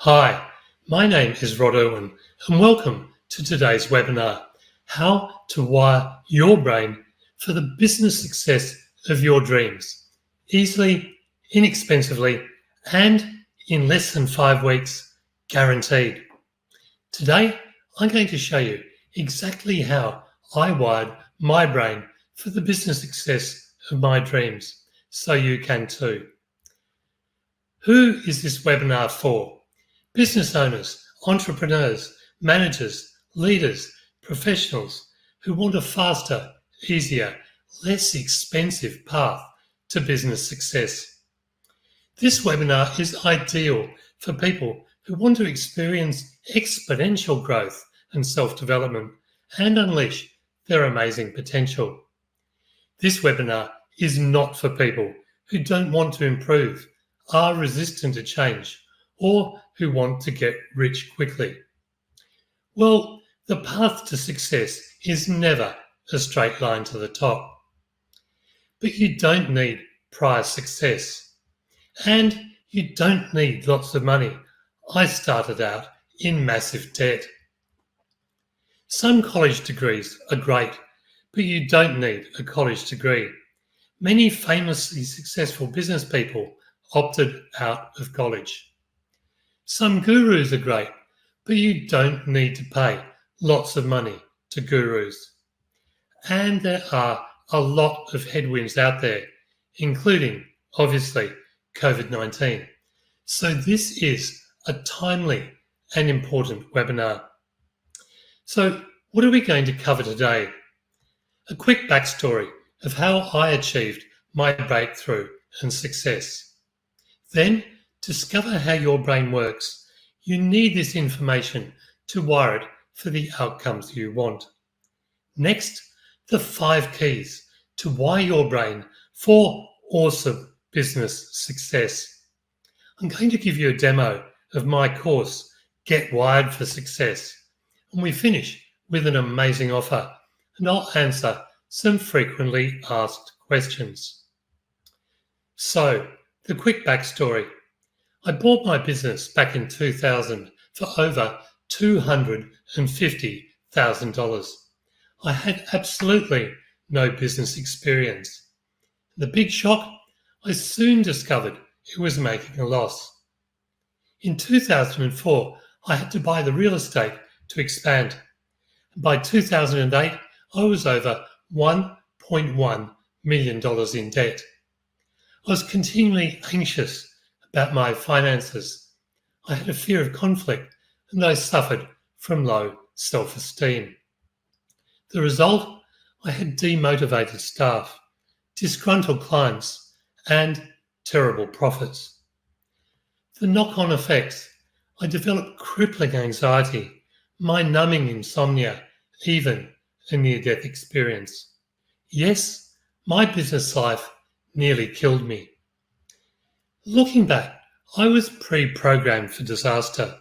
Hi, my name is Irwin, and welcome to today's webinar, How to Wire Your Brain for the Business Success of Your Dreams, easily, inexpensively, and in less than 5 weeks, guaranteed. Today, I'm going to show you exactly how I wired my brain for the business success of my dreams, so you can too. Who is this webinar for? Business owners, entrepreneurs, managers, leaders, professionals who want a faster, easier, less expensive path to business success. This webinar is ideal for people who want to experience exponential growth and self-development and unleash their amazing potential. This webinar is not for people who don't want to improve, are resistant to change, or who want to get rich quickly. Well, the path to success is never a straight line to the top. But you don't need prior success. And you don't need lots of money. I started out in massive debt. Some college degrees are great, but you don't need a college degree. Many famously successful business people opted out of college. Some gurus are great, but you don't need to pay lots of money to gurus. And there are a lot of headwinds out there, including, obviously, COVID-19. So this is a timely and important webinar. So what are we going to cover today? A quick backstory of how I achieved my breakthrough and success. Then, discover how your brain works. You need this information to wire it for the outcomes you want. Next, the 5 keys to wire your brain for awesome business success. I'm going to give you a demo of my course, Get Wired for Success, and we finish with an amazing offer, and I'll answer some frequently asked questions. So, the quick backstory. I bought my business back in 2000 for over $250,000. I had absolutely no business experience. The big shock, I soon discovered it was making a loss. In 2004, I had to buy the real estate to expand. By 2008, I was over $1.1 million in debt. I was continually anxious about my finances. I had a fear of conflict and I suffered from low self-esteem. The result, I had demotivated staff, disgruntled clients, and terrible profits. The knock-on effects, I developed crippling anxiety, mind-numbing insomnia, even a near-death experience. Yes, my business life nearly killed me. Looking back, I was pre-programmed for disaster.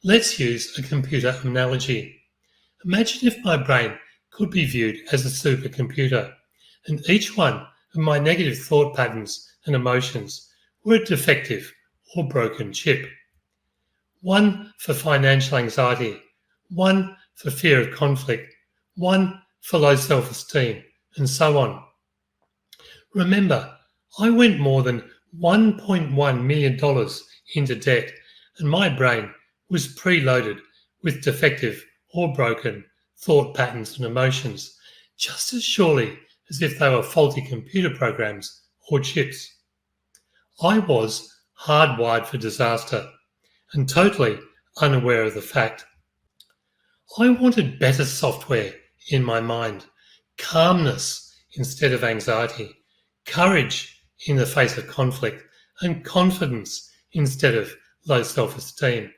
Let's use a computer analogy. Imagine if my brain could be viewed as a supercomputer, and each one of my negative thought patterns and emotions were a defective or broken chip. One for financial anxiety, one for fear of conflict, one for low self-esteem, and so on. Remember, I went more than $1.1 million into debt, and my brain was preloaded with defective or broken thought patterns and emotions, just as surely as if they were faulty computer programs or chips. I was hardwired for disaster and totally unaware of the fact. I wanted better software in my mind, calmness instead of anxiety, courage in the face of conflict, and confidence instead of low self-esteem.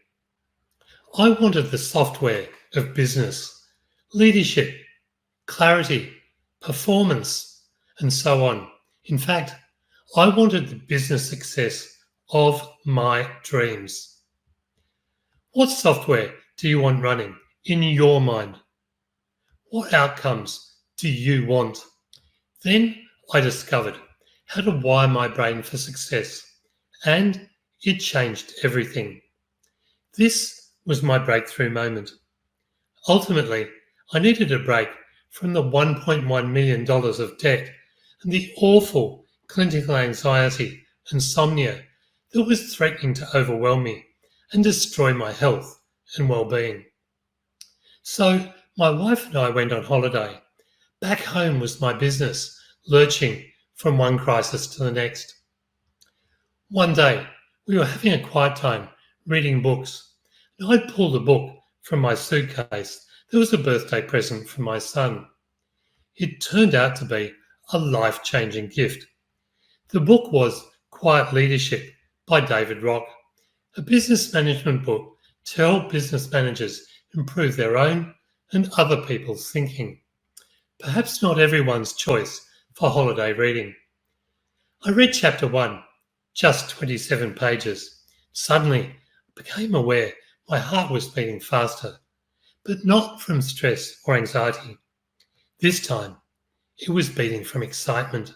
I wanted the software of business, leadership, clarity, performance, and so on. In fact, I wanted the business success of my dreams. What software do you want running in your mind? What outcomes do you want? Then I discovered how to wire my brain for success, and it changed everything. This was my breakthrough moment. Ultimately, I needed a break from the $1.1 million of debt and the awful clinical anxiety, insomnia that was threatening to overwhelm me and destroy my health and well-being. So my wife and I went on holiday. Back home was my business, lurching from one crisis to the next. One day, we were having a quiet time reading books, and I'd pulled a book from my suitcase that was a birthday present from my son. It turned out to be a life-changing gift. The book was Quiet Leadership by David Rock, a business management book to help business managers improve their own and other people's thinking. Perhaps not everyone's choice for holiday reading. I read chapter 1, just 27 pages. Suddenly, I became aware my heart was beating faster, but not from stress or anxiety. This time, it was beating from excitement.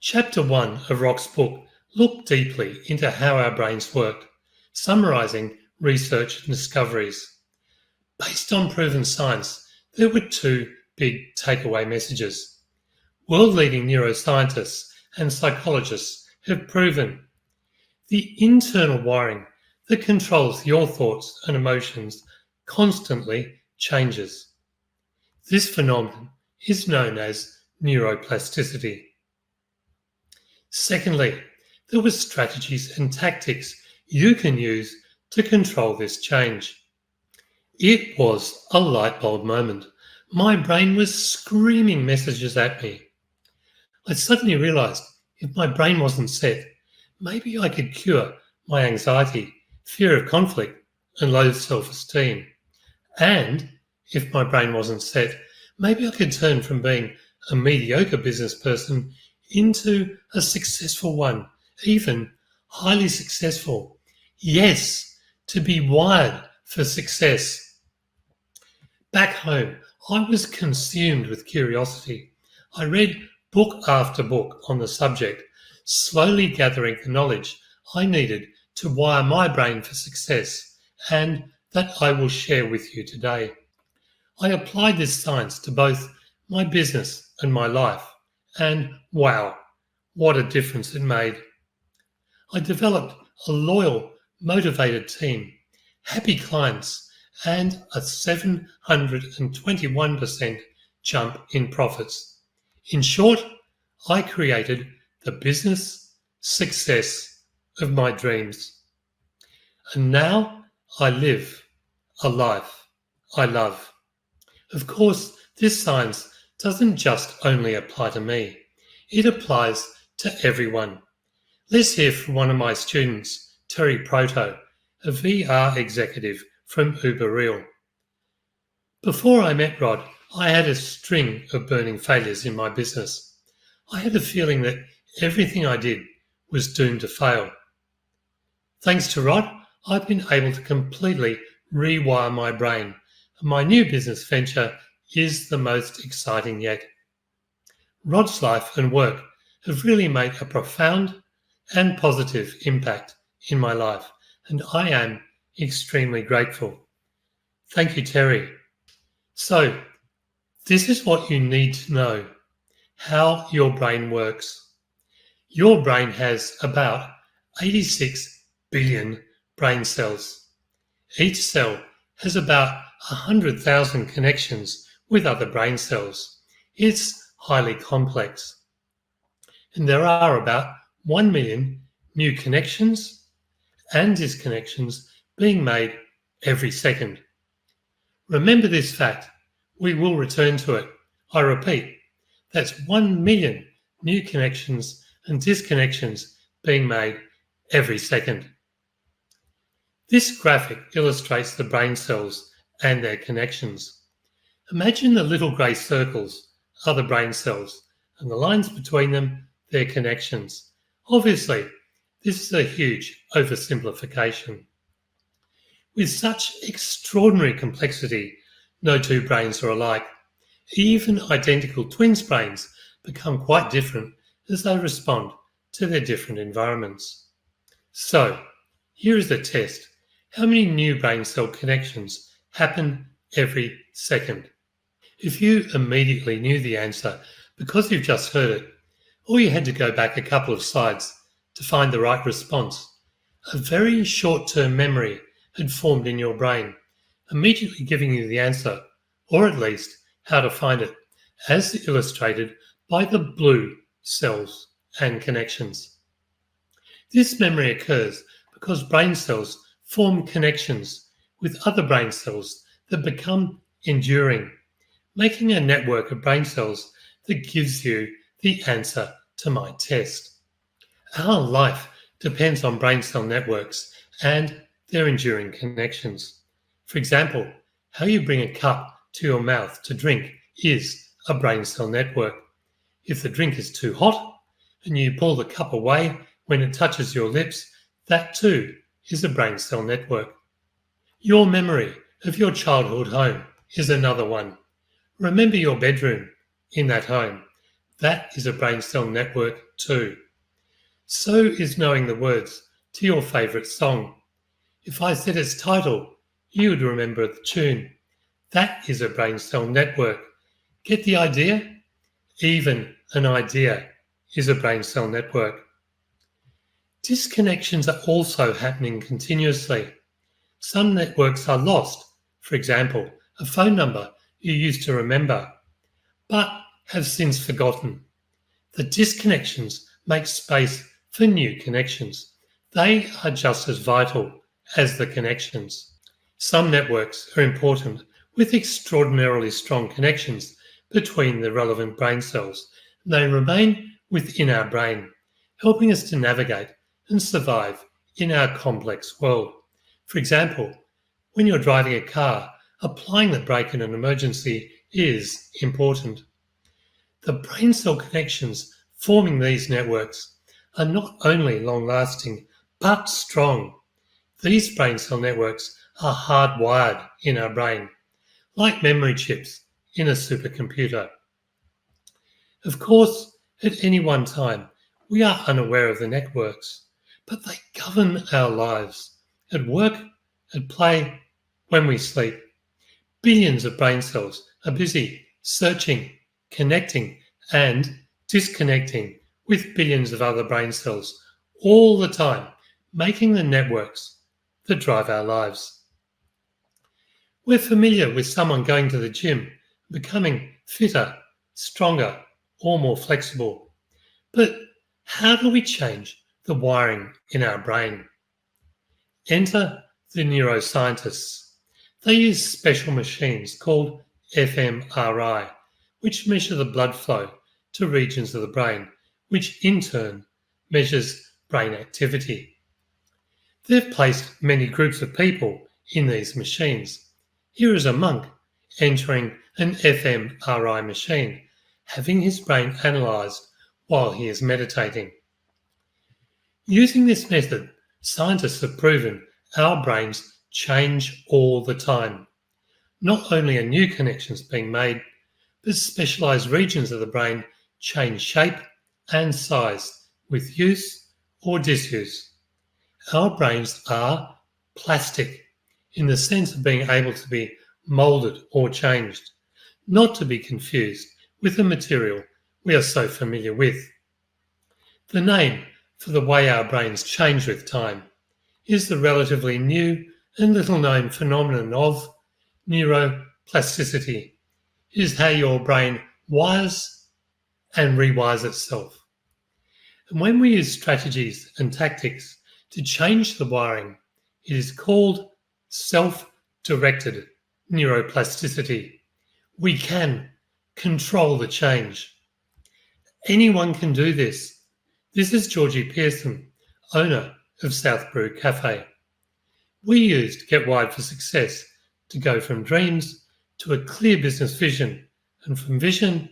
Chapter 1 of Rock's book looked deeply into how our brains work, summarising research and discoveries. Based on proven science, there were two big takeaway messages. World-leading neuroscientists and psychologists have proven the internal wiring that controls your thoughts and emotions constantly changes. This phenomenon is known as neuroplasticity. Secondly, there were strategies and tactics you can use to control this change. It was a light bulb moment. My brain was screaming messages at me. I suddenly realized if my brain wasn't set, maybe I could cure my anxiety, fear of conflict, and low self-esteem. And if my brain wasn't set, maybe I could turn from being a mediocre business person into a successful one, even highly successful. Yes, to be wired for success. Back home, I was consumed with curiosity. I read book after book on the subject, slowly gathering the knowledge I needed to wire my brain for success, and that I will share with you today. I applied this science to both my business and my life, and wow, what a difference it made. I developed a loyal, motivated team, happy clients, and a 721% jump in profits. In short, I created the business success of my dreams. And now I live a life I love. Of course, this science doesn't just only apply to me. It applies to everyone. Let's hear from one of my students, Terry Proto, a VR executive from Uber Real. Before I met Rod, I had a string of burning failures in my business. I had a feeling that everything I did was doomed to fail. Thanks to Rod, I've been able to completely rewire my brain, and my new business venture is the most exciting yet. Rod's life and work have really made a profound and positive impact in my life, and I am extremely grateful. Thank you, Terry. So, this is what you need to know: how your brain works. Your brain has about 86 billion brain cells. Each cell has about 100,000 connections with other brain cells. It's highly complex. And there are about 1 million new connections and disconnections being made every second. Remember this fact. We will return to it. I repeat, that's 1 million new connections and disconnections being made every second. This graphic illustrates the brain cells and their connections. Imagine the little grey circles are the brain cells, and the lines between them, their connections. Obviously, this is a huge oversimplification. With such extraordinary complexity, no two brains are alike. Even identical twins' brains become quite different as they respond to their different environments. So, here is the test. How many new brain cell connections happen every second? If you immediately knew the answer because you've just heard it, or you had to go back a couple of slides to find the right response, a very short-term memory had formed in your brain, immediately giving you the answer, or at least how to find it, as illustrated by the blue cells and connections. This memory occurs because brain cells form connections with other brain cells that become enduring, making a network of brain cells that gives you the answer to my test. Our life depends on brain cell networks and their enduring connections. For example, how you bring a cup to your mouth to drink is a brain cell network. If the drink is too hot and you pull the cup away when it touches your lips, that too is a brain cell network. Your memory of your childhood home is another one. Remember your bedroom in that home. That is a brain cell network too. So is knowing the words to your favourite song. If I said its title, you would remember the tune. That is a brain cell network. Get the idea? Even an idea is a brain cell network. Disconnections are also happening continuously. Some networks are lost. For example, a phone number you used to remember, but have since forgotten. The disconnections make space for new connections. They are just as vital as the connections. Some networks are important with extraordinarily strong connections between the relevant brain cells. They remain within our brain, helping us to navigate and survive in our complex world. For example, when you're driving a car, applying the brake in an emergency is important. The brain cell connections forming these networks are not only long-lasting but strong. These brain cell networks are hardwired in our brain, like memory chips in a supercomputer. Of course, at any one time, we are unaware of the networks, but they govern our lives, at work, at play, when we sleep. Billions of brain cells are busy searching, connecting, and disconnecting with billions of other brain cells all the time, making the networks that drive our lives. We're familiar with someone going to the gym, becoming fitter, stronger, or more flexible. But how do we change the wiring in our brain? Enter the neuroscientists. They use special machines called fMRI, which measure the blood flow to regions of the brain, which in turn measures brain activity. They've placed many groups of people in these machines. Here is a monk entering an fMRI machine, having his brain analysed while he is meditating. Using this method, scientists have proven our brains change all the time. Not only are new connections being made, but specialised regions of the brain change shape and size with use or disuse. Our brains are plastic in the sense of being able to be moulded or changed, not to be confused with the material we are so familiar with. The name for the way our brains change with time is the relatively new and little known phenomenon of neuroplasticity. It is how your brain wires and rewires itself. And when we use strategies and tactics to change the wiring, it is called self-directed neuroplasticity. We can control the change. Anyone can do this. This is Georgie Pearson, owner of South Brew Cafe. We used Get Wired for Success to go from dreams to a clear business vision, and from vision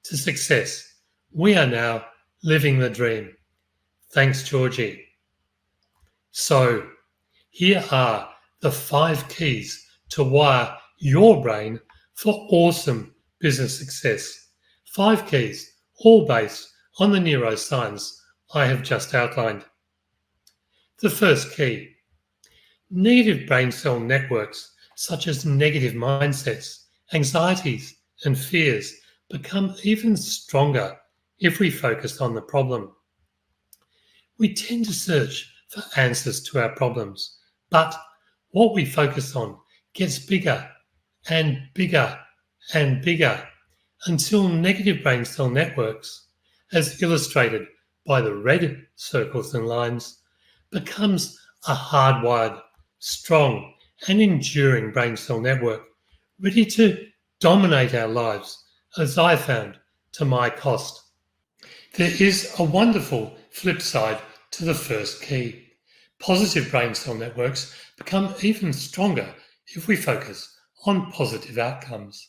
to success. We are now living the dream. Thanks, Georgie. So, here are the 5 keys to wire your brain for awesome business success. 5 keys, all based on the neuroscience I have just outlined. The first key: Negative brain cell networks, such as negative mindsets, anxieties, and fears, become even stronger if we focus on the problem. We tend to search for answers to our problems, but what we focus on gets bigger and bigger and bigger until negative brain cell networks, as illustrated by the red circles and lines, becomes a hardwired, strong, and enduring brain cell network ready to dominate our lives, as I found to my cost. There is a wonderful flip side to the first key. Positive brain cell networks become even stronger if we focus on positive outcomes.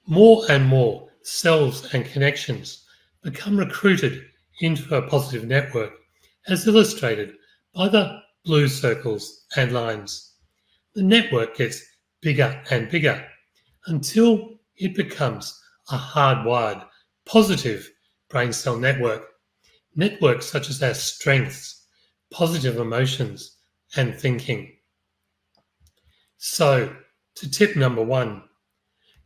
More and more cells and connections become recruited into a positive network, as illustrated by the blue circles and lines. The network gets bigger and bigger until it becomes a hardwired, positive brain cell network. Networks such as our strengths, positive emotions, and thinking. So, to tip number 1,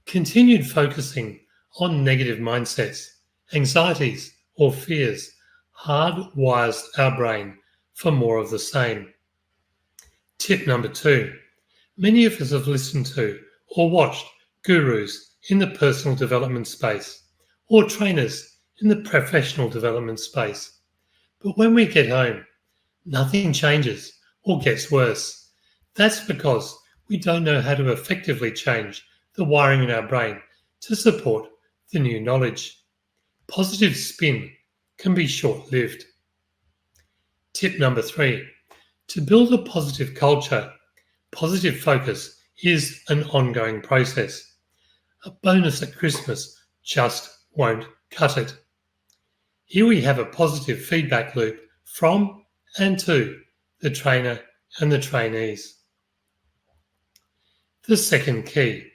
continued focusing on negative mindsets, anxieties, or fears hardwires our brain for more of the same. Tip number 2, many of us have listened to or watched gurus in the personal development space or trainers in the professional development space. But when we get home, nothing changes or gets worse. That's because we don't know how to effectively change the wiring in our brain to support the new knowledge. Positive spin can be short-lived. Tip number 3, to build a positive culture, positive focus is an ongoing process. A bonus at Christmas just won't cut it. Here we have a positive feedback loop from and to the trainer and the trainees. The second key,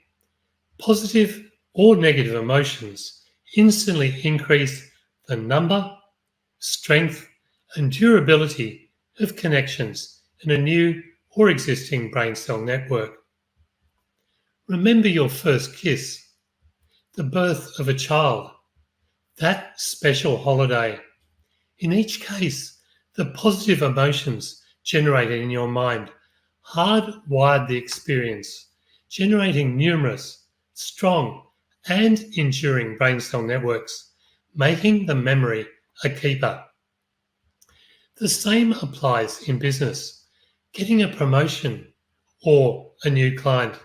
positive or negative emotions instantly increase the number, strength, and durability of connections in a new or existing brain cell network. Remember your first kiss, the birth of a child, that special holiday. In each case, the positive emotions generated in your mind hardwired the experience, generating numerous, strong, and enduring brain cell networks, making the memory a keeper. The same applies in business. Getting a promotion or a new client,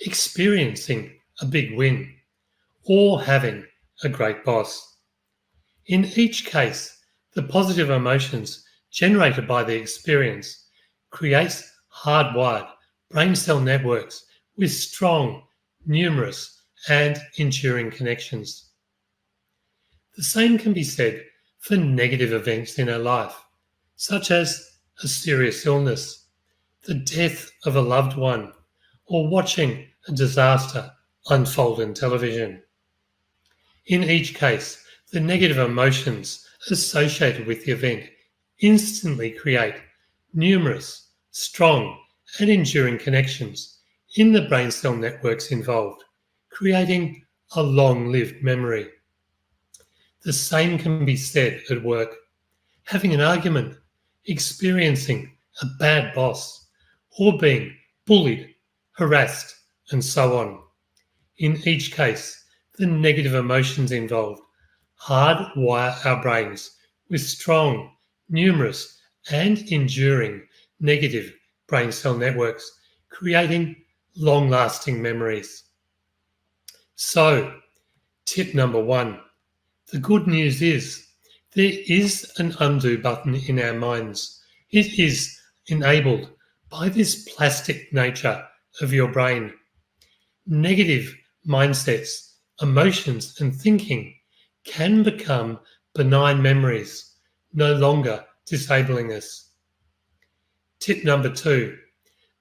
experiencing a big win, or having a great boss. In each case, the positive emotions generated by the experience creates hardwired brain cell networks with strong, numerous, and enduring connections. The same can be said for negative events in our life, such as a serious illness, the death of a loved one, or watching a disaster unfold on television. In each case, the negative emotions associated with the event instantly create numerous, strong, and enduring connections in the brain cell networks involved, creating a long-lived memory. The same can be said at work. Having an argument, experiencing a bad boss, or being bullied, harassed, and so on. In each case, the negative emotions involved hardwire our brains with strong, numerous, and enduring negative brain cell networks, creating long-lasting memories. So, tip number 1. The good news is there is an undo button in our minds. It is enabled by this plastic nature of your brain. Negative mindsets, emotions, and thinking can become benign memories, no longer disabling us. Tip number 2.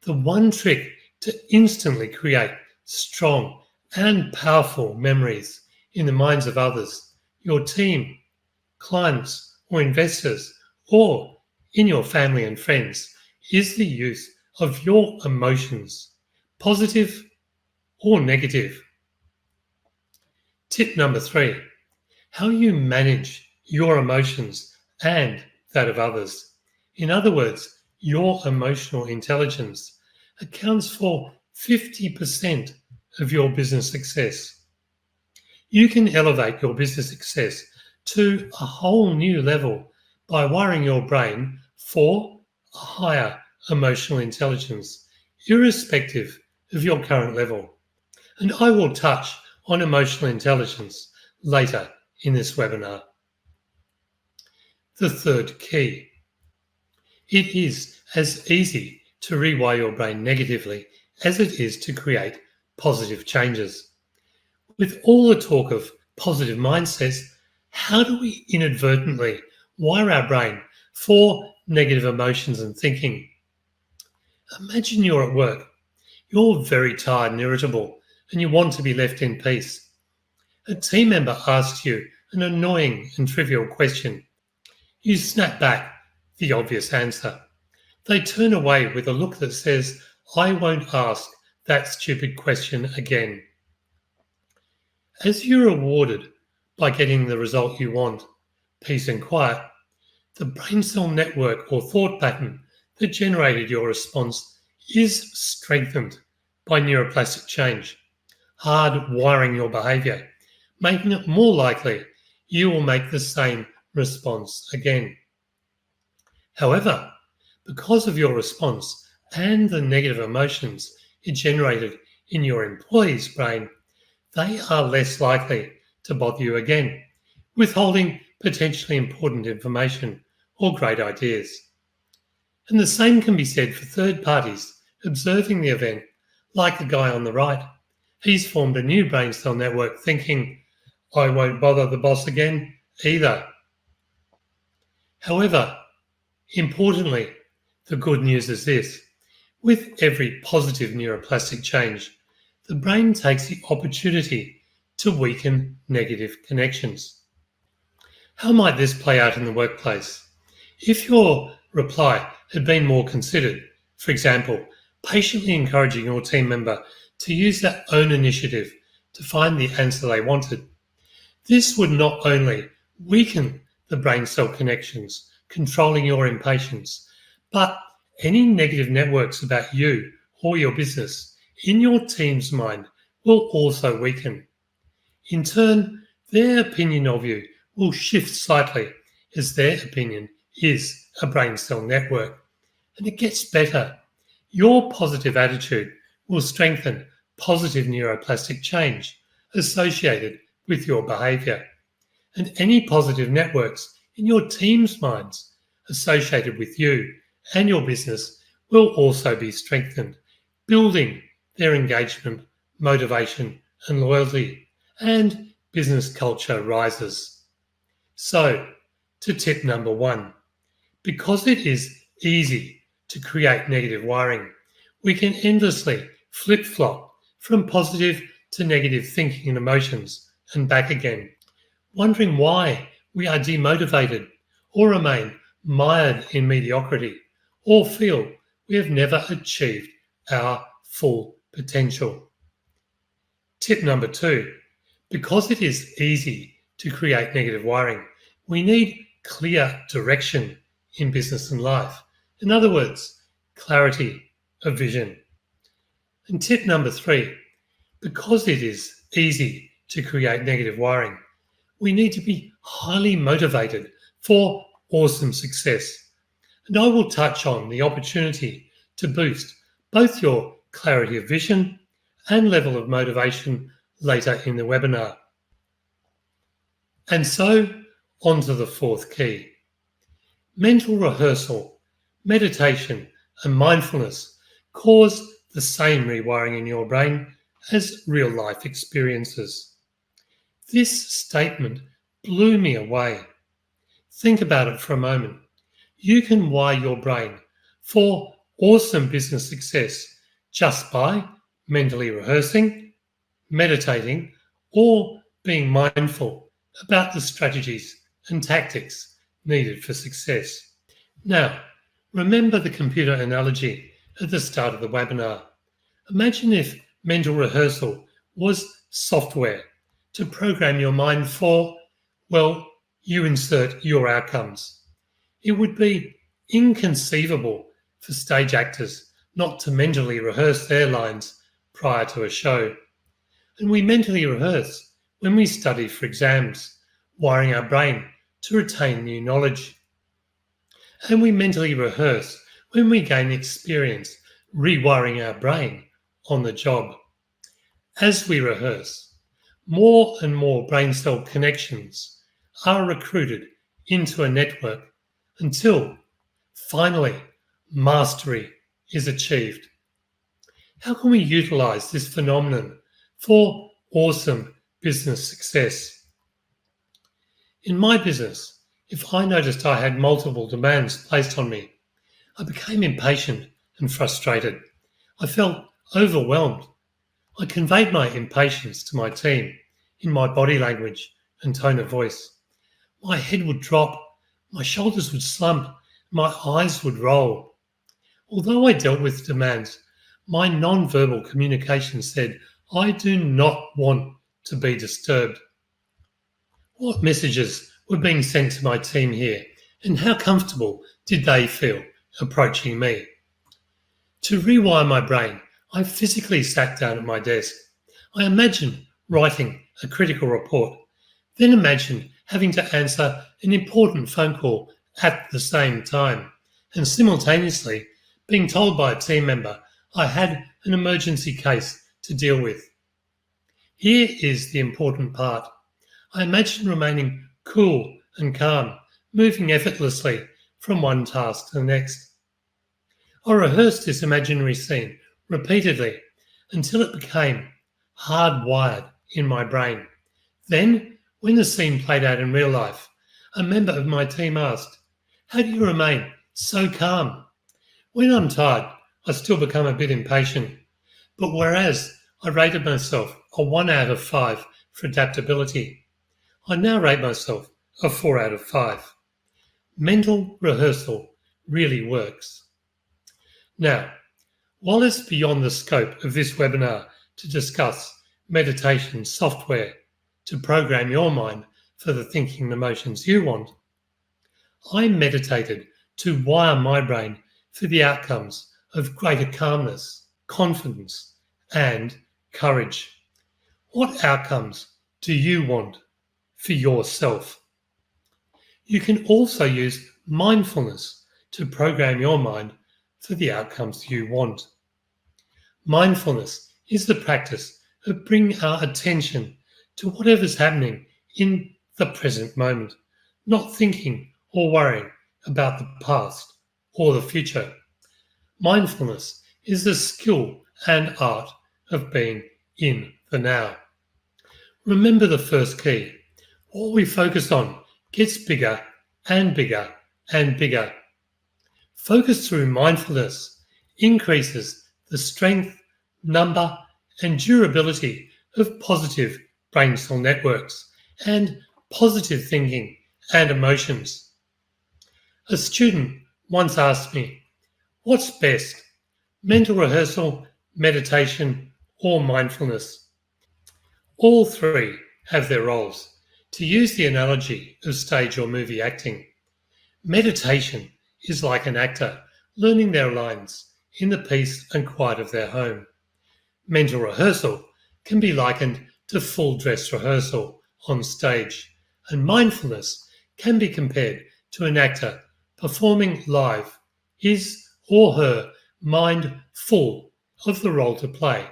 The one trick to instantly create strong and powerful memories in the minds of others, your team, clients, or investors, or in your family and friends, is the use of your emotions, positive or negative. Tip number 3, how you manage your emotions and that of others. In other words, your emotional intelligence accounts for 50% of your business success. You can elevate your business success to a whole new level by wiring your brain for a higher emotional intelligence, irrespective of your current level. And I will touch on emotional intelligence later in this webinar. The third key. It is as easy to rewire your brain negatively as it is to create positive changes. With all the talk of positive mindsets, how do we inadvertently wire our brain for negative emotions and thinking? Imagine you're at work. You're very tired and irritable, and you want to be left in peace. A team member asks you an annoying and trivial question. You snap back the obvious answer. They turn away with a look that says, "I won't ask that stupid question again." As you're rewarded by getting the result you want, peace and quiet, the brain cell network or thought pattern that generated your response is strengthened by neuroplastic change, hard-wiring your behavior, making it more likely you will make the same response again. However, because of your response and the negative emotions it generated in your employee's brain, they are less likely to bother you again, withholding potentially important information or great ideas. And the same can be said for third parties observing the event, like the guy on the right. He's formed a new brain cell network thinking, "I won't bother the boss again either." However, importantly, the good news is this. With every positive neuroplastic change, the brain takes the opportunity to weaken negative connections. How might this play out in the workplace? If your reply had been more considered, for example, patiently encouraging your team member to use their own initiative to find the answer they wanted, this would not only weaken the brain cell connections, controlling your impatience, but any negative networks about you or your business in your team's mind will also weaken. In turn, their opinion of you will shift slightly as their opinion is a brain cell network. And it gets better. Your positive attitude will strengthen positive neuroplastic change associated with your behavior. And any positive networks in your team's minds associated with you and your business will also be strengthened, building their engagement, motivation, and loyalty, and business culture rises. So, to tip number 1, because it is easy to create negative wiring, we can endlessly flip-flop from positive to negative thinking and emotions and back again, wondering why we are demotivated or remain mired in mediocrity or feel we have never achieved our full potential. Tip number 2, because it is easy to create negative wiring, we need clear direction in business and life. In other words, clarity of vision. And tip number 3, because it is easy to create negative wiring, we need to be highly motivated for awesome success. And I will touch on the opportunity to boost both your clarity of vision and level of motivation later in the webinar. And so, on to the 4th key. Mental rehearsal, meditation, and mindfulness cause the same rewiring in your brain as real-life experiences. This statement blew me away. Think about it for a moment. You can wire your brain for awesome business success just by mentally rehearsing, meditating, or being mindful about the strategies and tactics needed for success. Now, remember the computer analogy at the start of the webinar. Imagine if mental rehearsal was software to program your mind for, well, you insert your outcomes. It would be inconceivable for stage actors not to mentally rehearse their lines prior to a show. And we mentally rehearse when we study for exams, wiring our brain to retain new knowledge. And we mentally rehearse when we gain experience rewiring our brain on the job. As we rehearse, more and more brain cell connections are recruited into a network until finally mastery is achieved. How can we utilize this phenomenon for awesome business success? In my business, if I noticed I had multiple demands placed on me, I became impatient and frustrated. I felt overwhelmed. I conveyed my impatience to my team in my body language and tone of voice. My head would drop, my shoulders would slump, my eyes would roll. Although I dealt with demands, my non-verbal communication said, I do not want to be disturbed. What messages were being sent to my team here, and how comfortable did they feel approaching me? To rewire my brain, I physically sat down at my desk. I imagined writing a critical report, then imagined having to answer an important phone call at the same time, and simultaneously being told by a team member I had an emergency case to deal with. Here is the important part. I imagined remaining cool and calm, moving effortlessly from one task to the next. I rehearsed this imaginary scene repeatedly until it became hardwired in my brain. Then, when the scene played out in real life, a member of my team asked, how do you remain so calm? When I'm tired, I still become a bit impatient. But whereas I rated myself a 1 out of 5 for adaptability, I now rate myself a 4 out of 5. Mental rehearsal really works. Now, while it's beyond the scope of this webinar to discuss meditation software to program your mind for the thinking and emotions you want, I meditated to wire my brain for the outcomes of greater calmness, confidence, and courage. What outcomes do you want for yourself? You can also use mindfulness to program your mind for the outcomes you want. Mindfulness is the practice of bringing our attention to whatever's happening in the present moment, not thinking or worrying about the past or the future. Mindfulness is the skill and art of being in the now. Remember the first key. What we focus on gets bigger and bigger and bigger. Focus through mindfulness increases the strength, number, and durability of positive brain cell networks and positive thinking and emotions. A student once asked me, what's best, mental rehearsal, meditation, or mindfulness? All three have their roles. To use the analogy of stage or movie acting, meditation is like an actor learning their lines in the peace and quiet of their home. Mental rehearsal can be likened to full dress rehearsal on stage, and mindfulness can be compared to an actor performing live, his or her mind full of the role to play,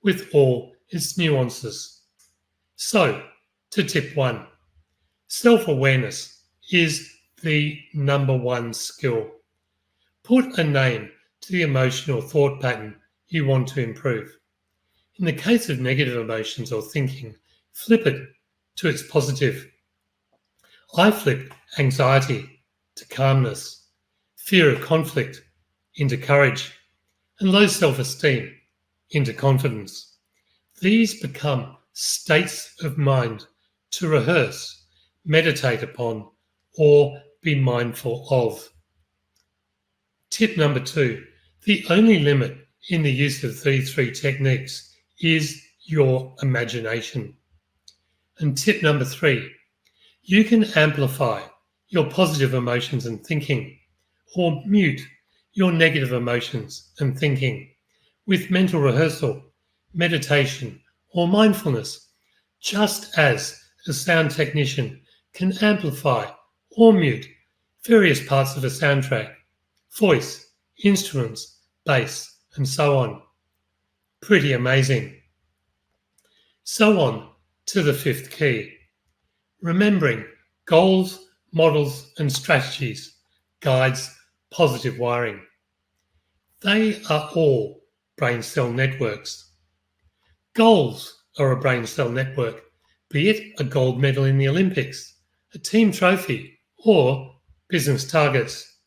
with all its nuances. So, to tip 1, self-awareness is the number one skill. Put a name to the emotional thought pattern you want to improve. In the case of negative emotions or thinking, flip it to its positive. I flip anxiety to calmness, fear of conflict into courage, and low self-esteem into confidence. These become states of mind to rehearse, meditate upon, or be mindful of. Tip number 2, The only limit in the use of these three techniques is your imagination. And tip number 3, you can amplify your positive emotions and thinking, or mute your negative emotions and thinking with mental rehearsal, meditation, or mindfulness, just as a sound technician can amplify or mute various parts of a soundtrack, voice, instruments, bass, and so on. Pretty amazing. So on to the 5th key. Remembering goals, models, and strategies guides positive wiring. They are all brain cell networks. Goals are a brain cell network, be it a gold medal in the Olympics, a team trophy, or business targets.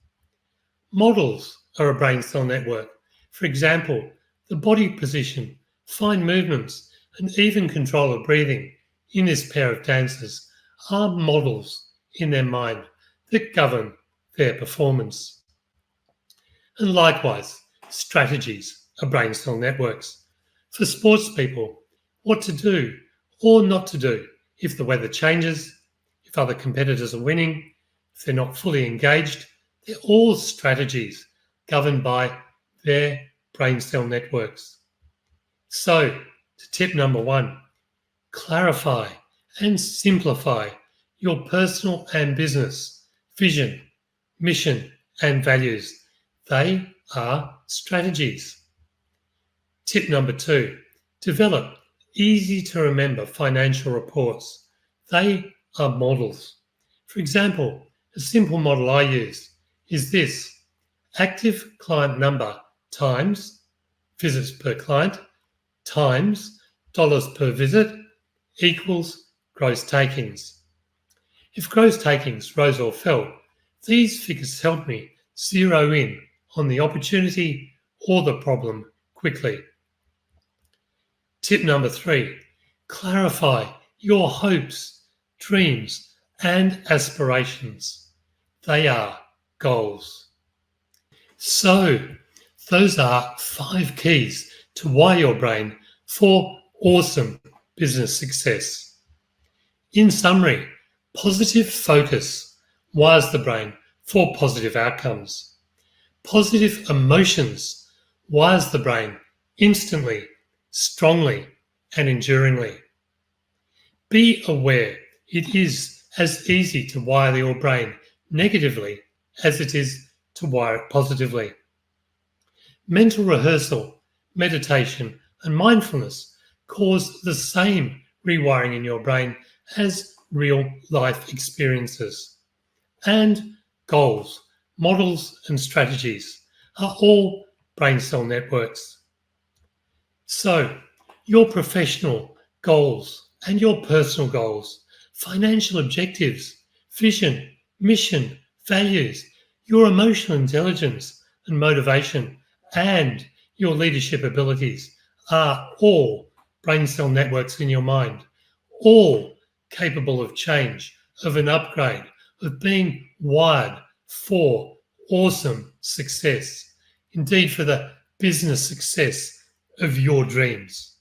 Models are a brain cell network. For example, the body position, fine movements, and even control of breathing in this pair of dancers are models in their mind that govern their performance. And likewise, strategies are brain cell networks. For sports people, what to do or not to do if the weather changes, if other competitors are winning, if they're not fully engaged, they're all strategies governed by their brain cell networks. So, to tip number 1, clarify and simplify your personal and business vision, mission, and values. They are strategies. Tip number 2, develop easy to remember financial reports. They are models. For example, a simple model I use is this: active client number times visits per client times dollars per visit equals gross takings. If gross takings rose or fell, these figures help me zero in on the opportunity or the problem quickly. Tip number 3, clarify your hopes, dreams, and aspirations. They are goals. So, those are 5 keys to wire your brain for awesome business success. In summary, positive focus wires the brain for positive outcomes. Positive emotions wires the brain instantly, strongly, and enduringly. Be aware it is as easy to wire your brain negatively as it is to wire it positively. Mental rehearsal, meditation, and mindfulness cause the same rewiring in your brain as real life experiences. And goals, models, and strategies are all brain cell networks. So, your professional goals and your personal goals, financial objectives, vision, mission, values, your emotional intelligence and motivation, and your leadership abilities are all brain cell networks in your mind, all capable of change, of an upgrade, of being wired for awesome success, indeed for the business success of your dreams.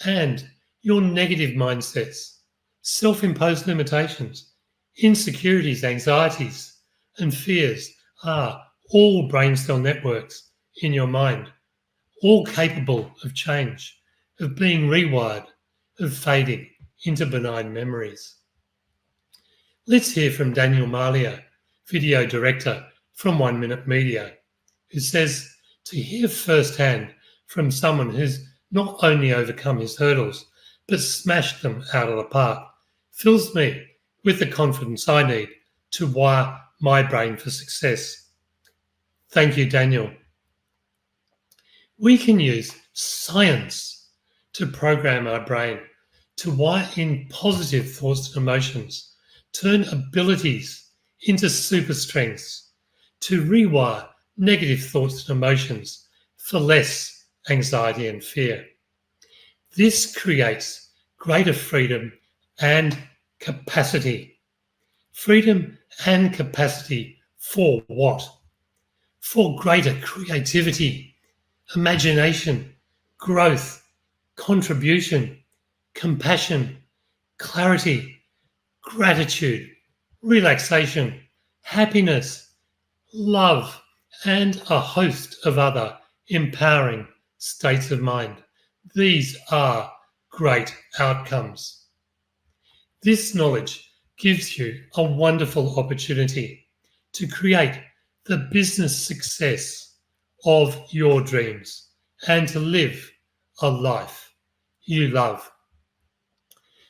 And your negative mindsets, self-imposed limitations, insecurities, anxieties, and fears are all brain cell networks in your mind, all capable of change, of being rewired, of fading into benign memories. Let's hear from Daniel Malia, video director from 1 Minute Media, who says to hear firsthand from someone who's not only overcome his hurdles, but smashed them out of the park, fills me with the confidence I need to wire my brain for success. Thank you, Daniel. We can use science to program our brain, to wire in positive thoughts and emotions, turn abilities into super strengths, to rewire negative thoughts and emotions for less anxiety and fear. This creates greater freedom and capacity. Freedom and capacity for what? for greater creativity, imagination, growth, contribution, compassion, clarity, gratitude, relaxation, happiness, love, and a host of other empowering states of mind. These are great outcomes. This knowledge gives you a wonderful opportunity to create the business success of your dreams and to live a life you love.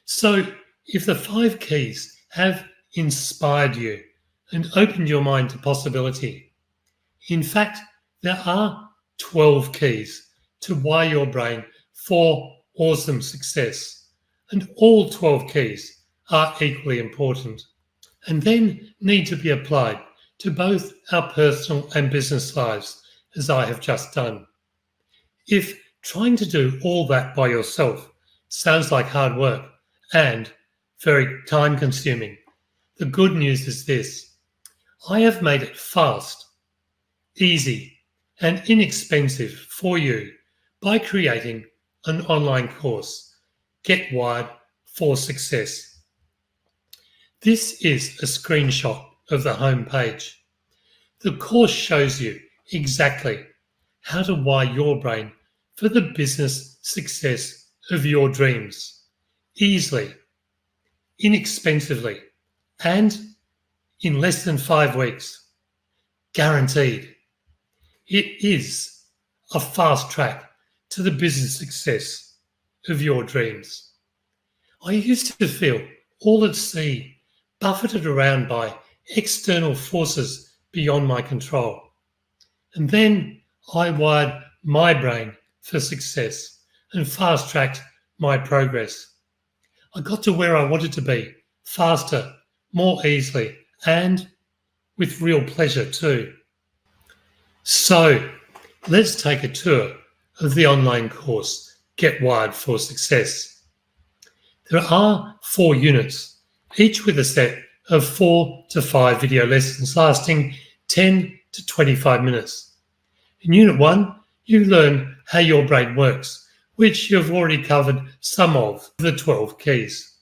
So, if the 5 keys have inspired you and opened your mind to possibility, in fact, there are 12 keys to wire your brain for awesome success, and all 12 keys are equally important and then need to be applied to both our personal and business lives, as I have just done. If trying to do all that by yourself sounds like hard work and very time consuming, the good news is this: I have made it fast, easy, and inexpensive for you by creating an online course, Get Wired for Success. This is a screenshot of the home page. The course shows you exactly how to wire your brain for the business success of your dreams, easily, inexpensively, and in less than 5 weeks. Guaranteed. It is a fast track to the business success of your dreams. I used to feel all at sea, buffeted around by external forces beyond my control. And then I wired my brain for success and fast tracked my progress. I got to where I wanted to be, faster, more easily, and with real pleasure too. So, let's take a tour of the online course, Get Wired for Success. There are 4 units, each with a set of 4 to 5 video lessons lasting 10 to 25 minutes. In Unit 1, you learn how your brain works, which you've already covered some of the 12 keys.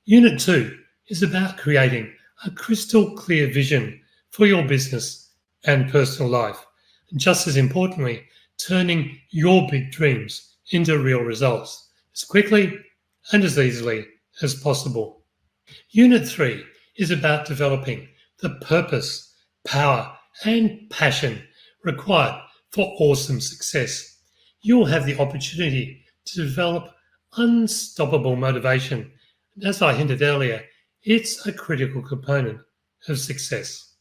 Unit 2 is about creating a crystal clear vision for your business and personal life, and just as importantly, turning your big dreams into real results as quickly and as easily as possible. Unit 3 is about developing the purpose, power, and passion required for awesome success. You'll have the opportunity to develop unstoppable motivation. And as I hinted earlier, it's a critical component of success.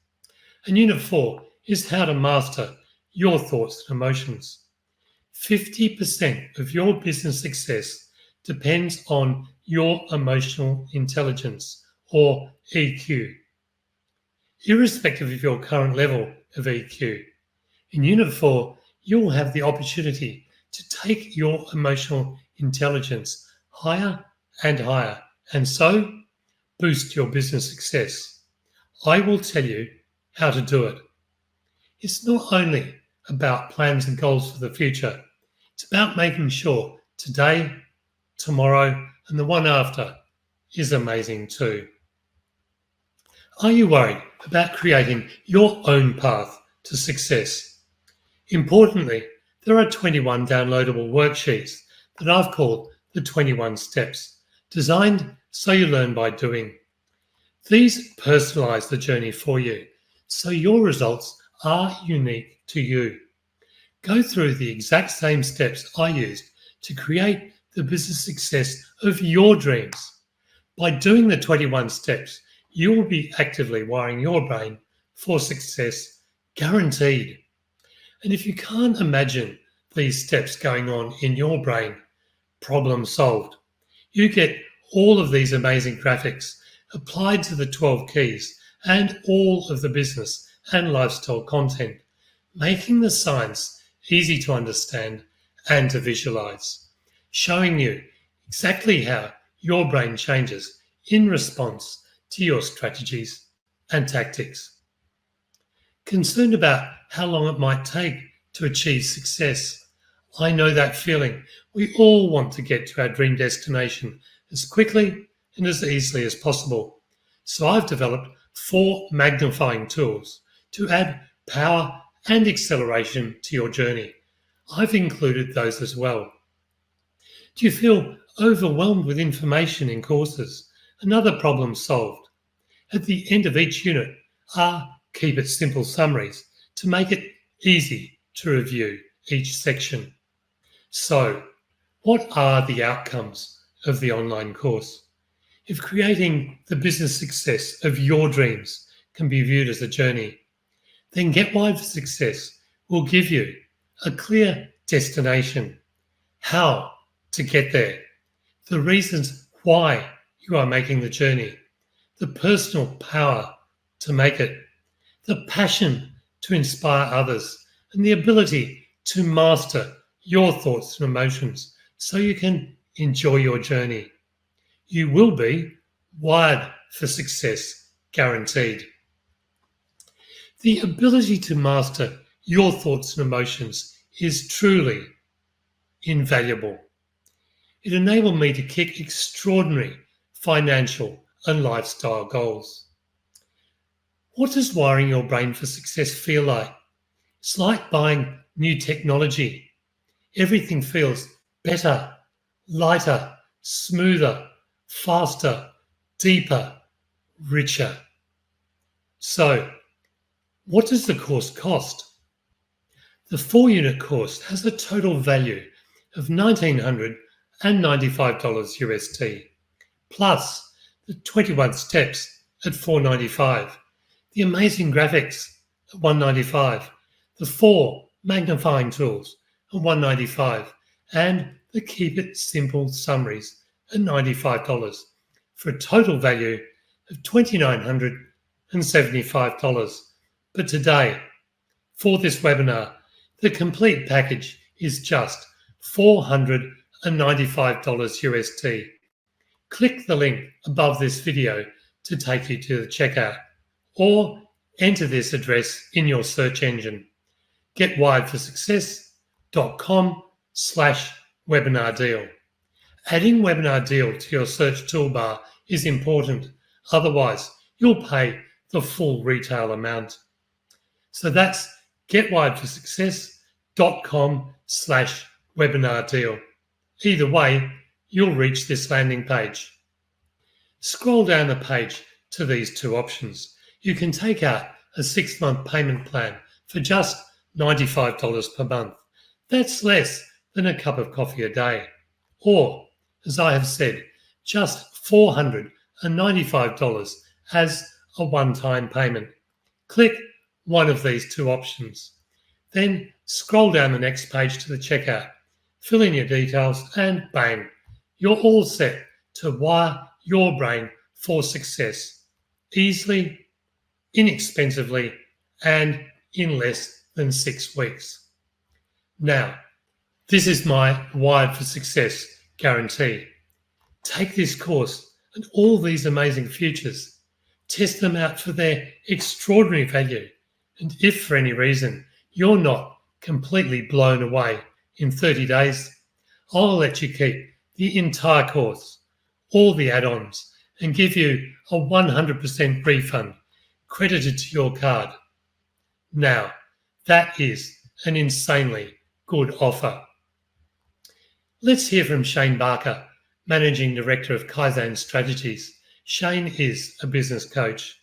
And Unit 4 is how to master your thoughts and emotions. 50% of your business success depends on your emotional intelligence, or EQ. Irrespective of your current level of EQ, in Unit 4, you'll have the opportunity to take your emotional intelligence higher and higher, and so boost your business success. I will tell you how to do it. It's not only about plans and goals for the future, it's about making sure today, tomorrow, and the one after is amazing too. Are you worried about creating your own path to success? Importantly, there are 21 downloadable worksheets that I've called the 21 steps, designed so you learn by doing. These personalize the journey for you, so your results are unique to you. Go through the exact same steps I used to create the business success of your dreams. By doing the 21 steps, you will be actively wiring your brain for success, guaranteed. And if you can't imagine these steps going on in your brain, problem solved. You get all of these amazing graphics applied to the 12 keys and all of the business and lifestyle content, making the science easy to understand and to visualize, showing you exactly how your brain changes in response to your strategies and tactics. concerned about how long it might take to achieve success. I know that feeling. We all want to get to our dream destination as quickly and as easily as possible. So I've developed 4 magnifying tools to add power and acceleration to your journey. I've included those as well. Do you feel overwhelmed with information in courses? Another problem solved. At the end of each unit are keep it simple summaries to make it easy to review each section. So, what are the outcomes of the online course? If creating the business success of your dreams can be viewed as a journey, then Get Wide for Success will give you a clear destination, how to get there, the reasons why you are making the journey, the personal power to make it, the passion to inspire others, and the ability to master your thoughts and emotions so you can enjoy your journey. You will be wired for success, guaranteed. The ability to master your thoughts and emotions is truly invaluable. It enabled me to kick extraordinary financial and lifestyle goals. What does wiring your brain for success feel like? It's like buying new technology. Everything feels better, lighter, smoother, faster, deeper, richer. So, what does the course cost? The 4-unit course has a total value of $1,995 USD, plus the 21 steps at $495, the amazing graphics at $195, the 4 magnifying tools at $195, and the Keep It Simple summaries at $95, for a total value of $2,975. But today, for this webinar, the complete package is just $495 USD. Click the link above this video to take you to the checkout, or enter this address in your search engine, getwiredforsuccess.com/webinar deal. Adding webinar deal to your search toolbar is important, otherwise you'll pay the full retail amount. So that's getwiredforsuccess.com/webinar deal. Either way, you'll reach this landing page. Scroll down the page to these 2 options. You can take out a 6-month payment plan for just $95 per month. That's less than a cup of coffee a day. Or, as I have said, just $495 as a one-time payment. Click one of these 2 options. Then scroll down the next page to the checkout, fill in your details, and bang, you're all set to wire your brain for success easily, inexpensively, and in less than 6 weeks. Now, this is my Wired for Success guarantee. Take this course and all these amazing features, test them out for their extraordinary value, and if for any reason you're not completely blown away in 30 days, I'll let you keep the entire course, all the add-ons, and give you a 100% refund credited to your card. Now, that is an insanely good offer. Let's hear from Shane Barker, Managing Director of Kaizen Strategies. Shane is a business coach.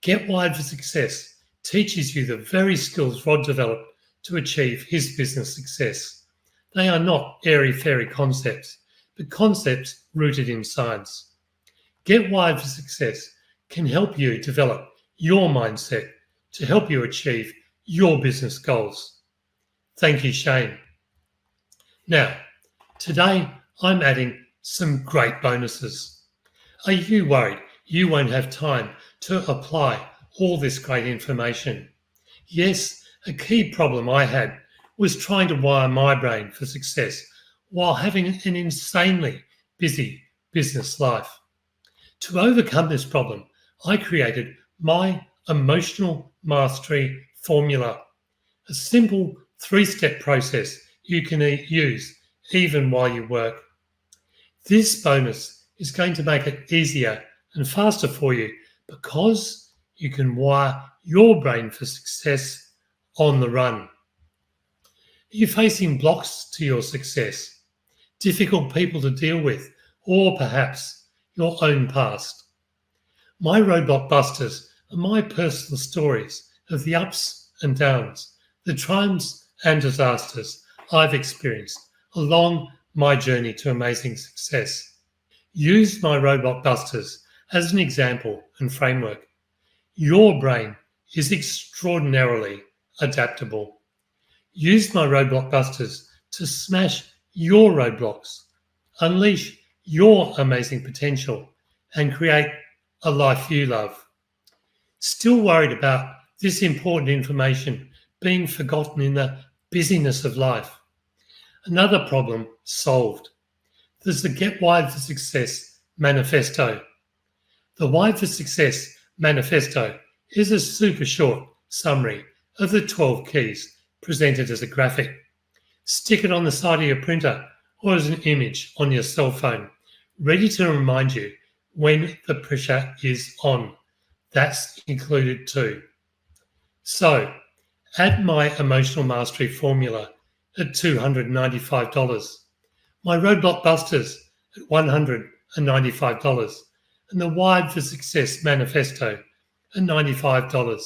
Get Wired for Success teaches you the very skills Rod developed to achieve his business success. They are not airy-fairy concepts, but concepts rooted in science. Get Wired for Success can help you develop your mindset to help you achieve your business goals. Thank you, Shane. Now, today I'm adding some great bonuses. Are you worried you won't have time to apply all this great information? Yes, a key problem I had was trying to wire my brain for success while having an insanely busy business life. To overcome this problem, I created my emotional mastery formula, a simple 3-step process you can use even while you work. This bonus is going to make it easier and faster for you because you can wire your brain for success on the run. Are you facing blocks to your success, difficult people to deal with, or perhaps your own past? My roadblock busters are my personal stories of the ups and downs, the triumphs and disasters I've experienced along my journey to amazing success. Use my roadblock busters as an example and framework. Your brain is extraordinarily adaptable. Use my roadblock busters to smash your roadblocks, unleash your amazing potential, and create a life you love. Still worried about this important information being forgotten in the busyness of life? Another problem solved. There's the Get Wired for Success Manifesto. The Wired for Success Manifesto is a super short summary of the 12 keys presented as a graphic. Stick it on the side of your printer or as an image on your cell phone, ready to remind you when the pressure is on. That's included too. So, add my emotional mastery formula at $295, my roadblock busters at $195, and the Wired for Success Manifesto at $95,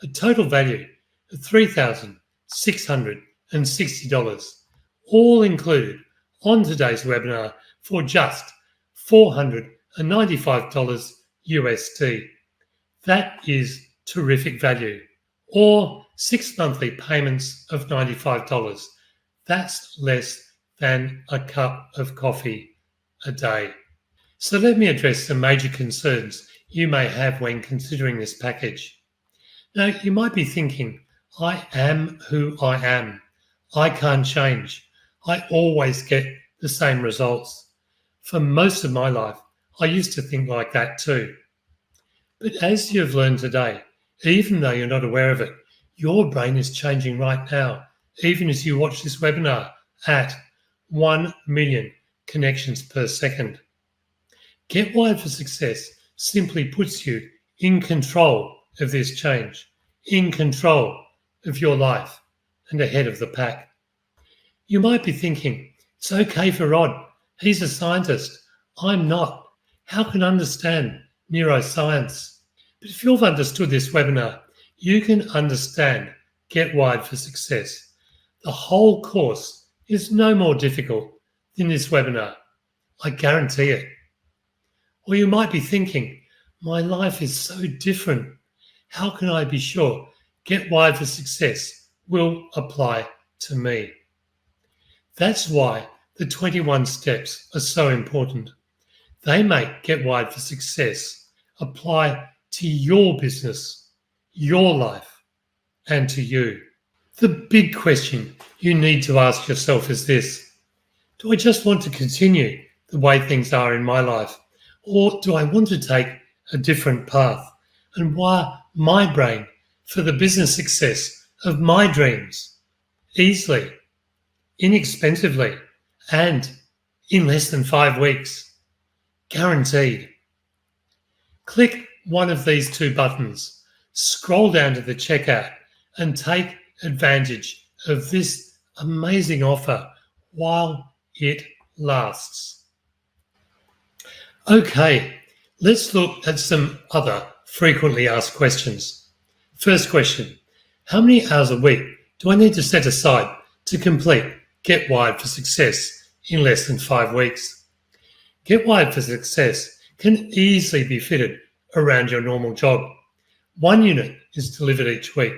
a total value of $3,660, all included on today's webinar for just $495 USD. That is terrific value. Or 6 monthly payments of $95. That's less than a cup of coffee a day. So let me address some major concerns you may have when considering this package. Now, you might be thinking, I am who I am. I can't change. I always get the same results. For most of my life, I used to think like that too. But as you've learned today, even though you're not aware of it, your brain is changing right now, even as you watch this webinar at 1 million connections per second. Get Wired for Success simply puts you in control of this change, in control of your life, and ahead of the pack. You might be thinking, it's okay for Rod. He's a scientist. I'm not. How can I understand neuroscience? But if you've understood this webinar, you can understand Get Wired for Success. The whole course is no more difficult than this webinar. I guarantee it. Or you might be thinking, my life is so different. How can I be sure Get Wired for Success will apply to me? That's why the 21 steps are so important. They make Get Wired for Success apply to your business, your life, and to you. The big question you need to ask yourself is this: do I just want to continue the way things are in my life, or do I want to take a different path and wire my brain for the business success of my dreams easily, inexpensively, and in less than 5 weeks? Guaranteed. Click one of these 2 buttons, scroll down to the checkout, and take advantage of this amazing offer while it lasts. Okay, let's look at some other frequently asked questions. First question: how many hours a week do I need to set aside to complete Get Wired for Success in less than 5 weeks? Get Wired for Success can easily be fitted around your normal job. 1 unit is delivered each week.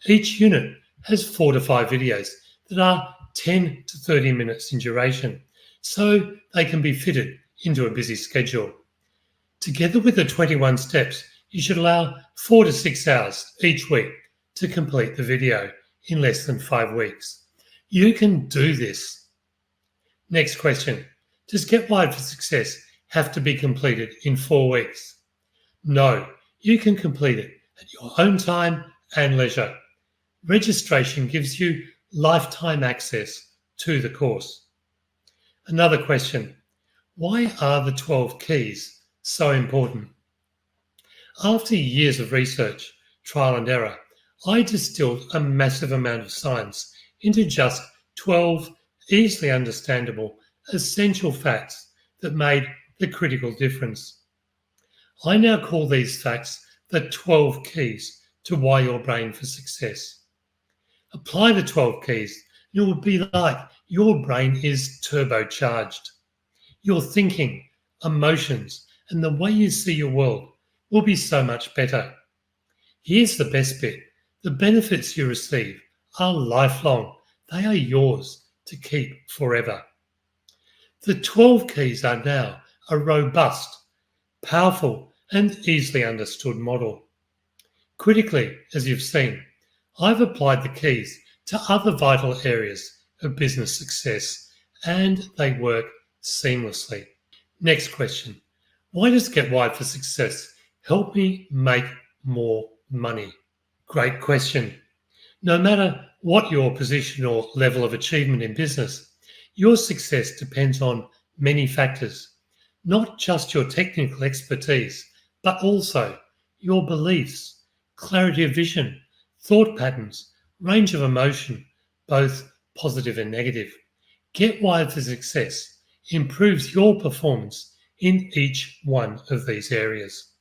Each unit has 4 to 5 videos that are 10 to 30 minutes in duration, so they can be fitted into a busy schedule. Together with the 21 steps, you should allow 4 to 6 hours each week to complete the video in less than 5 weeks. You can do this. Next question: does Get Wired for Success have to be completed in 4 weeks? No, you can complete it at your own time and leisure. Registration gives you lifetime access to the course. Another question: why are the 12 keys so important? After years of research, trial and error, I distilled a massive amount of science into just 12 easily understandable, essential facts that made the critical difference. I now call these facts the 12 keys to wire your brain for success. Apply the 12 keys, and it will be like your brain is turbocharged. Your thinking, emotions, and the way you see your world will be so much better. Here's the best bit: the benefits you receive are lifelong, they are yours to keep forever. The 12 keys are now a robust, powerful, and easily understood model. Critically, as you've seen, I've applied the keys to other vital areas of business success, and they work seamlessly. Next question: why does Get Wired for Success help me make more money? Great question. No matter what your position or level of achievement in business, your success depends on many factors, not just your technical expertise, but also your beliefs, clarity of vision, thought patterns, range of emotion, both positive and negative. Get Wired for Success improves your performance in each one of these areas.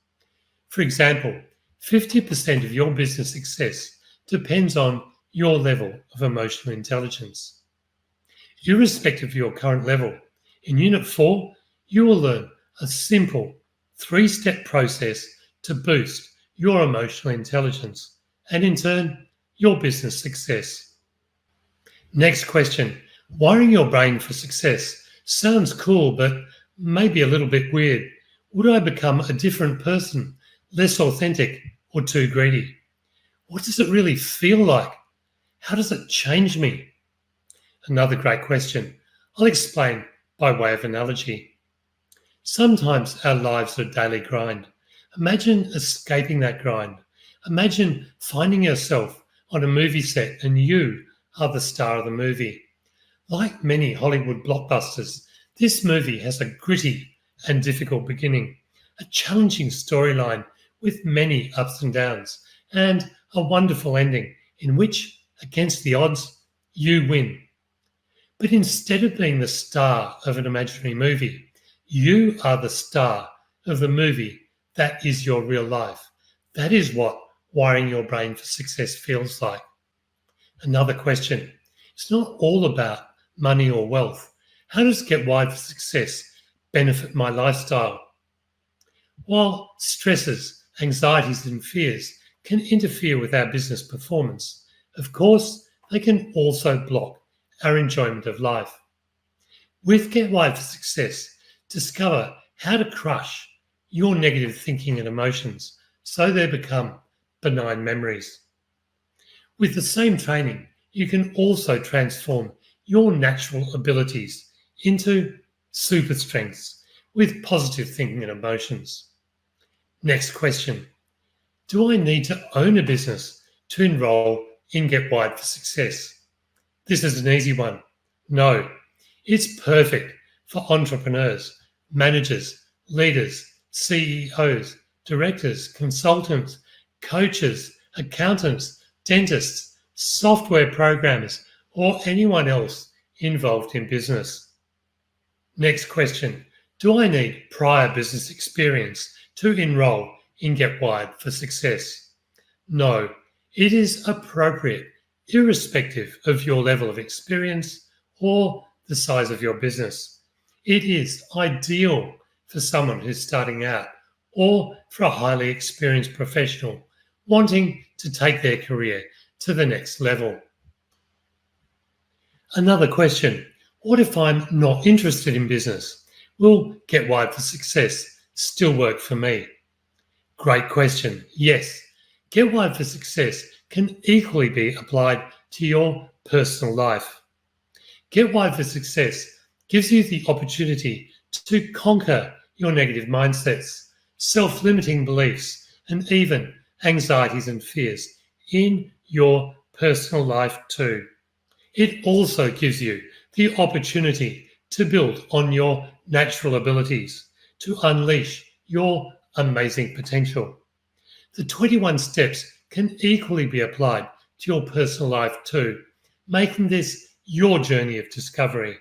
For example, 50% of your business success depends on your level of emotional intelligence. Irrespective of your current level, in Unit 4, you will learn a simple 3-step process to boost your emotional intelligence and, in turn, your business success. Next question: wiring your brain for success sounds cool, but maybe a little bit weird. Would I become a different person, less authentic, or too greedy? What does it really feel like? How does it change me? Another great question. I'll explain by way of analogy. Sometimes our lives are a daily grind. Imagine escaping that grind. Imagine finding yourself on a movie set and you are the star of the movie. Like many Hollywood blockbusters, this movie has a gritty and difficult beginning, a challenging storyline with many ups and downs, and a wonderful ending in which, against the odds, you win. But instead of being the star of an imaginary movie, you are the star of the movie that is your real life. That is what wiring your brain for success feels like. Another question: it's not all about money or wealth. How does Get Wired for Success benefit my lifestyle? While stresses, anxieties, and fears can interfere with our business performance, of course, they can also block our enjoyment of life. With Get Wired for Success, discover how to crush your negative thinking and emotions so they become benign memories. With the same training, you can also transform your natural abilities into super strengths with positive thinking and emotions. Next question: do I need to own a business to enroll in Get Wired for Success? This is an easy one. No, it's perfect for entrepreneurs, managers, leaders, CEOs, directors, consultants, coaches, accountants, dentists, software programmers, or anyone else involved in business. Next question: do I need prior business experience to enroll in Get Wired for Success? No, it is appropriate irrespective of your level of experience or the size of your business. It is ideal for someone who's starting out or for a highly experienced professional wanting to take their career to the next level. Another question: what if I'm not interested in business? Will Get Wired for Success still work for me? Great question. Yes, Get Wired for Success can equally be applied to your personal life. Get Wired for Success gives you the opportunity to conquer your negative mindsets, self-limiting beliefs, and even anxieties and fears in your personal life too. It also gives you the opportunity to build on your natural abilities, to unleash your amazing potential. The 21 steps can equally be applied to your personal life too, making this your journey of discovery.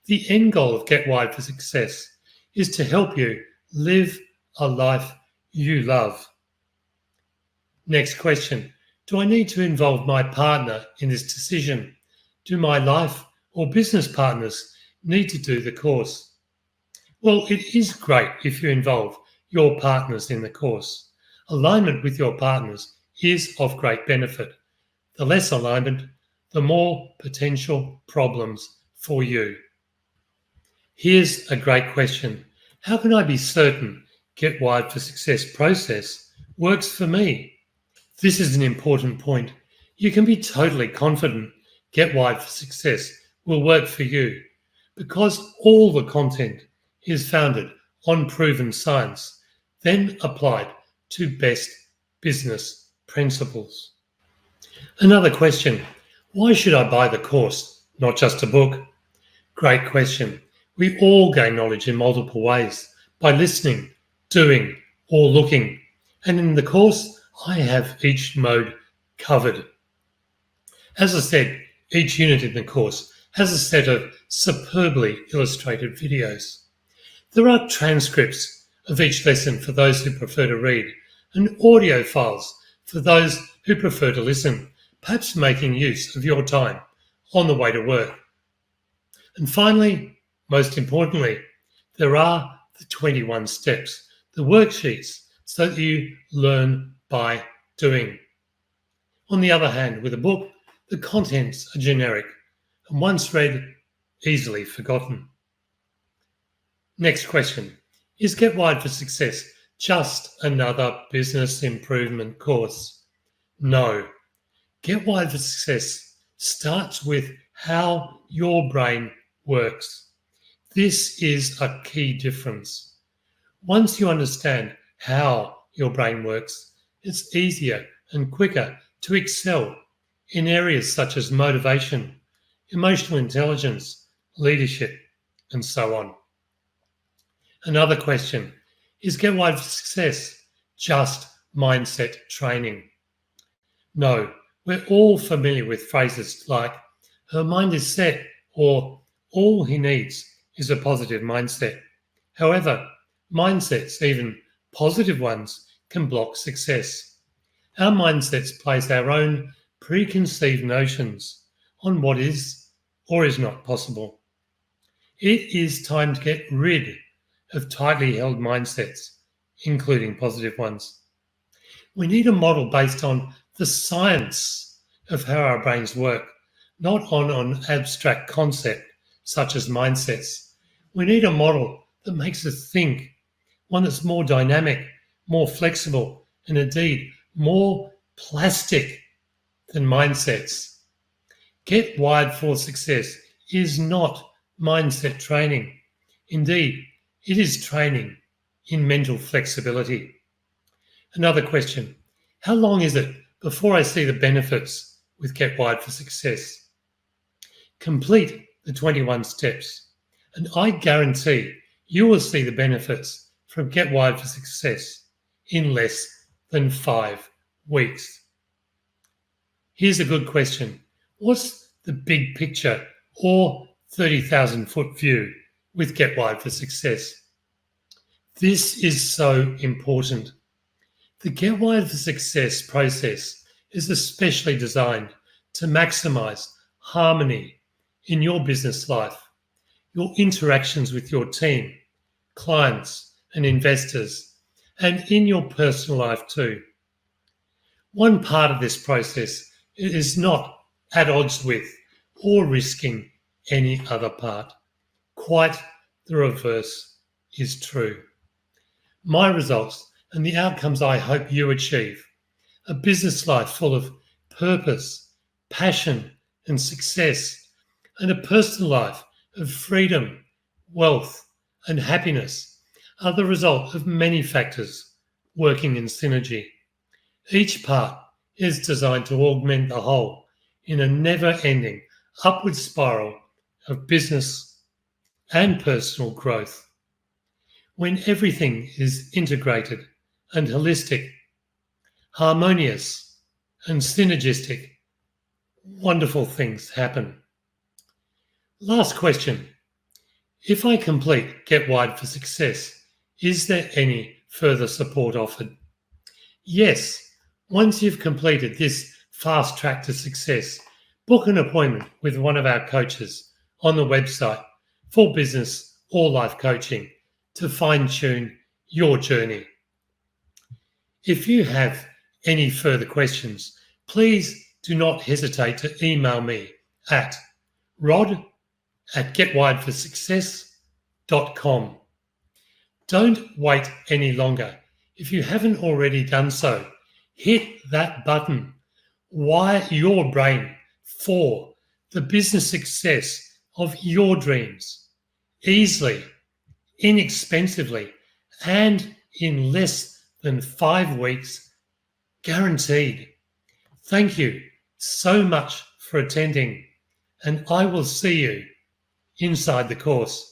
The end goal of Get Wired for Success is to help you live a life you love. Next question. Do I need to involve my partner in this decision? Do my life or business partners need to do the course? Well, it is great if you involve your partners in the course. Alignment with your partners is of great benefit. The less alignment, the more potential problems for you. Here's a great question. How can I be certain Get Wired for Success process works for me? This is an important point. You can be totally confident Get Wired for Success will work for you because all the content is founded on proven science, then applied to best business principles. Another question. Why should I buy the course, not just a book? Great question. We all gain knowledge in multiple ways by listening, doing, or looking. And in the course, I have each mode covered. As I said, each unit in the course has a set of superbly illustrated videos. There are transcripts of each lesson for those who prefer to read, and audio files for those who prefer to listen, perhaps making use of your time on the way to work. And finally, most importantly, there are the 21 steps, the worksheets, so that you learn by doing. On the other hand, with a book, the contents are generic and once read, easily forgotten. Next question. Is Get Wired for Success just another business improvement course? No. Get Wired for Success starts with how your brain works. This is a key difference. Once you understand how your brain works, it's easier and quicker to excel in areas such as motivation, emotional intelligence, leadership, and so on. Another question. Is Get Wired for Success just mindset training? No, we're all familiar with phrases like, her mind is set, or all he needs is a positive mindset. However, mindsets, even positive ones, can block success. Our mindsets place our own preconceived notions on what is or is not possible. It is time to get rid of tightly held mindsets, including positive ones. We need a model based on the science of how our brains work, not on an abstract concept such as mindsets. We need a model that makes us think, one that's more dynamic, more flexible, and indeed more plastic than mindsets. Get Wired for Success is not mindset training. Indeed, it is training in mental flexibility. Another question. How long is it before I see the benefits with Get Wired for Success? Complete the 21 steps, and I guarantee you will see the benefits from Get Wired for Success in less than 5 weeks. Here's a good question. What's the big picture or 30,000 foot view with Get Wired for Success? This is so important. The Get Wired for Success process is especially designed to maximize harmony in your business life, your interactions with your team, clients, and investors, and in your personal life too. One part of this process is not at odds with or risking any other part. Quite the reverse is true. My results and the outcomes I hope you achieve, a business life full of purpose, passion, and success, and a personal life of freedom, wealth, and happiness, are the result of many factors working in synergy. Each part is designed to augment the whole in a never-ending upward spiral of business and personal growth. When everything is integrated and holistic, harmonious and synergistic, wonderful things happen. Last question. If I complete Get Wide for Success, is there any further support offered? Yes. Once you've completed this fast track to success, book an appointment with one of our coaches on the website for business or life coaching to fine-tune your journey. If you have any further questions, please do not hesitate to email me at rod@getwideforsuccess.com. Don't wait any longer. If you haven't already done so, hit that button. Wire your brain for the business success of your dreams easily, inexpensively, and in less than 5 weeks, guaranteed. Thank you so much for attending, and I will see you inside the course.